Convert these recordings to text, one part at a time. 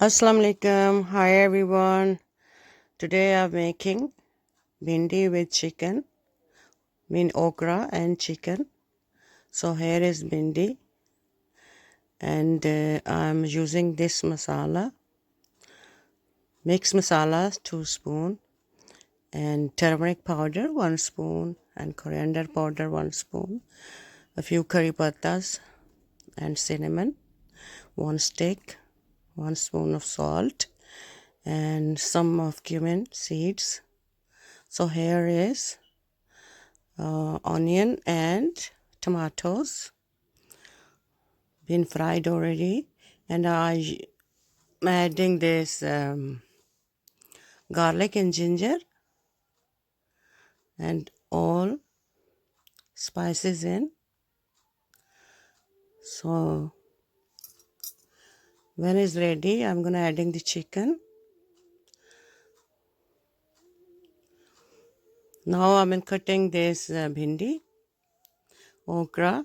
Assalamu alaikum. Hi everyone. Today I'm making bhindi with chicken, okra and chicken. So here is bhindi, and I'm using this masala. Mix masala 2 spoon, and turmeric powder 1 spoon, and coriander powder 1 spoon, a few curry pattas and cinnamon, 1 stick, 1 spoon of salt, and some of cumin seeds. So here is onion and tomatoes been fried already, and I'm adding this garlic and ginger and all spices in. So when it's ready, I'm gonna adding the chicken. Now I'm cutting this bhindi, okra.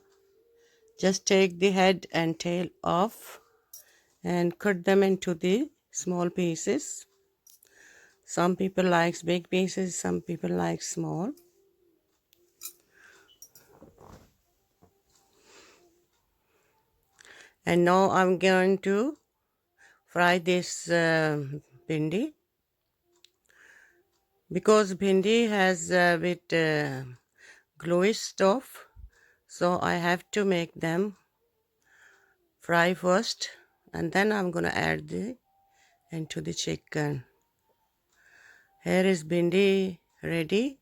Just take the head and tail off and cut them into the small pieces. Some people likes big pieces, some people like small. And now I'm going to fry this bhindi, because bhindi has a bit gluey stuff, so I have to make them fry first, and then I'm gonna add into the chicken. Here is bhindi ready.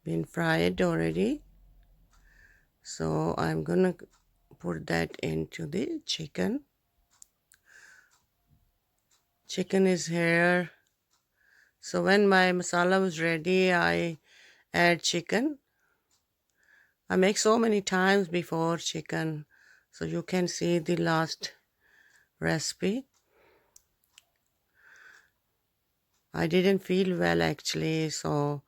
Been fried already, so I'm gonna put that into the chicken. Chicken is here. So when my masala was ready, I add chicken. I make so many times before chicken, so you can see the last recipe. I didn't feel well actually, so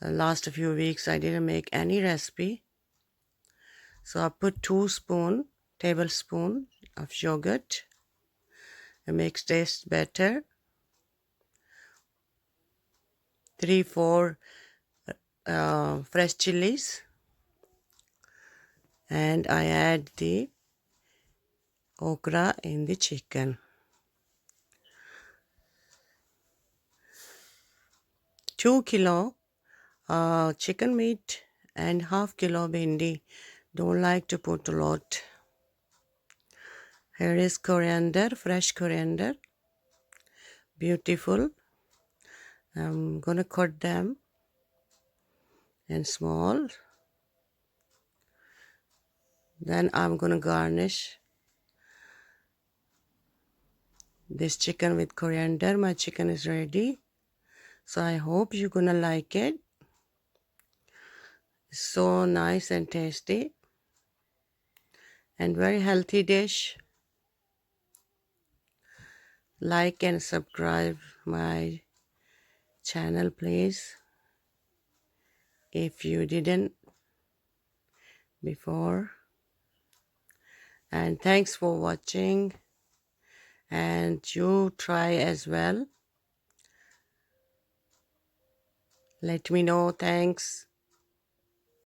the last few weeks I didn't make any recipe. So I put 2 tablespoon of yogurt. It makes taste better. 3-4 fresh chilies, and I add the okra in the chicken. 2 kilo chicken meat and half kilo bhindi. Don't like to put a lot. Here is coriander, fresh coriander, beautiful. I'm gonna cut them in small. Then I'm gonna garnish this chicken with coriander. My chicken is ready, so I hope you're gonna like it. It's so nice and tasty, and very healthy dish. Like and subscribe my channel, please, if you didn't before. And thanks for watching, and you try as well. Let me know. Thanks.